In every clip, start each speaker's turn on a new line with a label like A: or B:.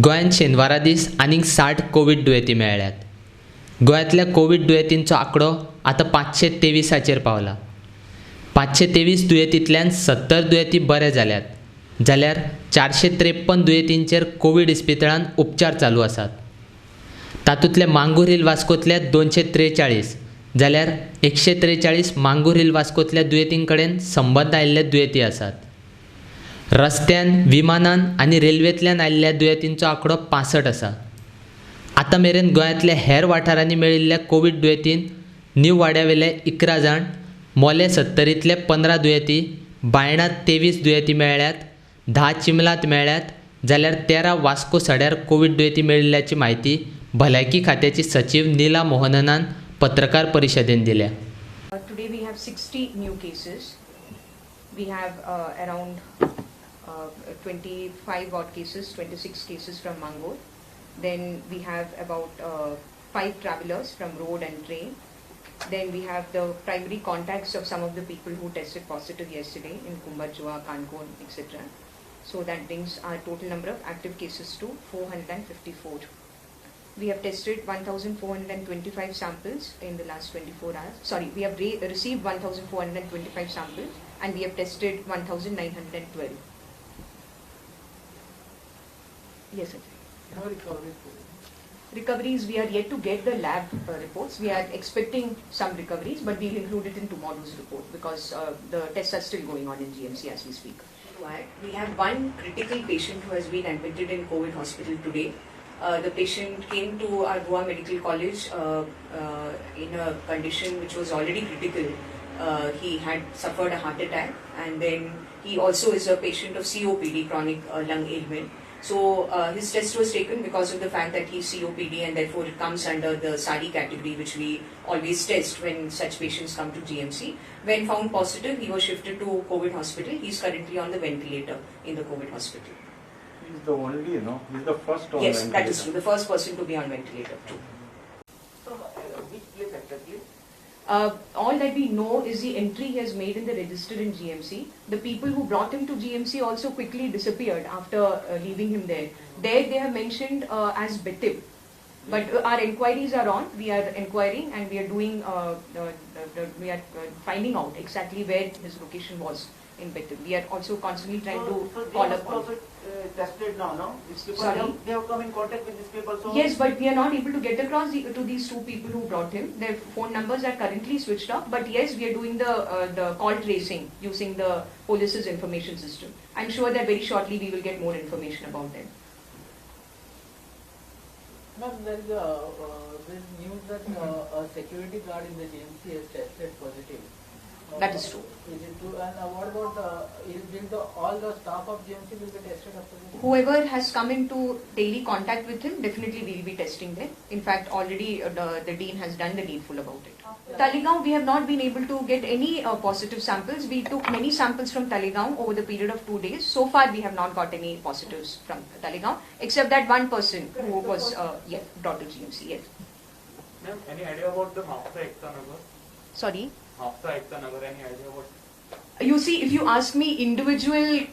A: गोंयांत शेनवारा दीस आनीक 60 कोवीड दुयेंती मेळ्ळ्यात. गोंयांतल्या कोवीड दुयेंतींचो आंकडो आतां 523 पावला. 523 दुयेंतींतल्यान 70 दुयेंती बरे जाल्यात, जाल्यार 453 दुयेंतींचेर कोवीड इस्पितळांत उपचार चालू आसात. तातूंतले मांगूर हिल वास्कोंतले 243, जाल्यार 143 मांगूर हिल वास्कोंतल्या दुयेंतीं कडेन संबंद आयिल्ले दुयेंती आसात. रस्त्यान, विमानान आनी रेल्वेंतल्यान आयिल्ल्या दुयेंतींचो आंकडो 65 आसा. आतां मेरेन गोंयांतल्या हेर वाठारांनी मेळिल्ल्या कोवीड दुयेंतींत नीव वाड्यावेले 11 जाण, मोले 70तले 15 दुयेंती, बायणात 23 दुयेंती मेळ्ळ्यात, 10 चिंबलांत मेळ्ळ्यात, जाल्यार 13 वास्को सड्यार कोवीड दुयेंती मेळिल्ल्याची म्हायती भलायकी खात्याची सचीव नीला मोहननान पत्रकार परिशदेंत दिल्या.
B: Today we have 60 new cases. We have around 25 odd cases, 26 cases from Mangur. Then we have about 5 travelers from road and train. Then we have the primary contacts of some of the people who tested positive yesterday in Kumbarjua, Kankon, etc. So that brings our total number of active cases to 454. We have tested 1,425 samples in the last 24 hours. Sorry, we have received 1,425 samples and we have tested 1,912. Yes, sir.
C: How
B: Recoveries, we are yet to get the lab reports. We are expecting some recoveries, but we'll include it in tomorrow's report because the tests are still going on in GMC as we speak. We have one critical patient who has been admitted in COVID hospital today. The patient came to our Goa Medical College in a condition which was already critical. He had suffered a heart attack and then he also is a patient of COPD, chronic lung ailment. So his test was taken because of the fact that he's COPD and therefore it comes under the SARI category which we always test when such patients come to GMC. When found positive, he was shifted to COVID hospital. He's currently on the ventilator in the COVID hospital.
C: He's the only, he's the first on
B: Yes,
C: ventilator.
B: that is true. The first person to be on ventilator too.
C: So, which place exactly?
B: All that we know is the entry he has made in the register in GMC. The people who brought him to GMC also quickly disappeared after leaving him there. There they have mentioned as Betib. But our inquiries are on. We are inquiring and we are doing, we are finding out exactly where his location was in Betib. We are also constantly trying to call up on.
D: Tested now, no?
B: Sorry?
D: They have come in contact with these people. So
B: Yes, but we are not able to get across to these two people who brought him. Their phone numbers are currently switched off. But yes, we are doing the call tracing using the police's information system. I'm sure that very shortly we will get more information about them.
E: Ma'am, there is news that a security guard in the GMC has tested positive.
B: That is true.
E: Is it true? And what about all the staff of GMC will be tested after this?
B: Whoever has come into daily contact with him, definitely we will be testing them. In fact, already the dean has done the needful about it. Talegaon, we have not been able to get any positive samples. We took many samples from Talegaon over the period of 2 days. So far, we have not got any positives from Talegaon, except that one person who was brought to GMC. Yes.
F: Ma'am, any idea about the Hafsa Ekta Nagar?
B: Sorry.
F: Hafsa Ekta Nagar, any idea about?
B: You see, if you ask me individual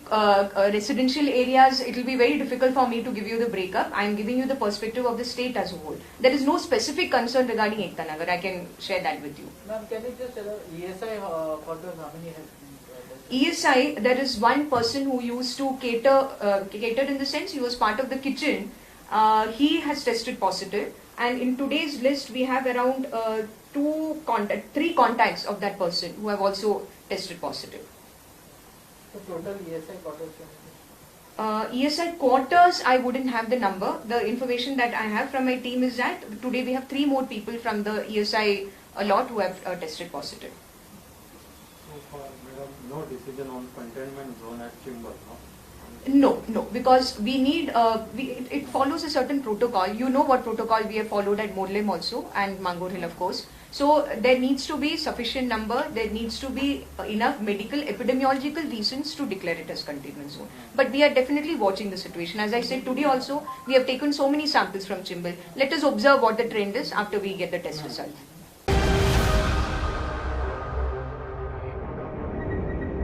B: residential areas, it will be very difficult for me to give you the breakup. I am giving you the perspective of the state as a whole. There is no specific concern regarding Ekta Nagar. I can share that with you.
E: Ma'am, can you just tell us ESI for how many has been tested?
B: ESI, there is one person who used to cater in the sense he was part of the kitchen. He has tested positive. And in today's list, we have around 3 contacts of that person who have also tested positive.
E: So total ESI quarters?
B: ESI quarters, I wouldn't have the number. The information that I have from my team is that today we have 3 more people from the ESI lot who have tested positive.
F: So far, no decision on containment zone at Chimber, no?
B: No, because we need, it follows a certain protocol. You know what protocol we have followed at Morlem also and Mangur Hill, of course. So there needs to be sufficient number, there needs to be enough medical epidemiological reasons to declare it as containment zone. But we are definitely watching the situation. As I said, today also we have taken so many samples from Chimbal. Let us observe what the trend is after we get the test results.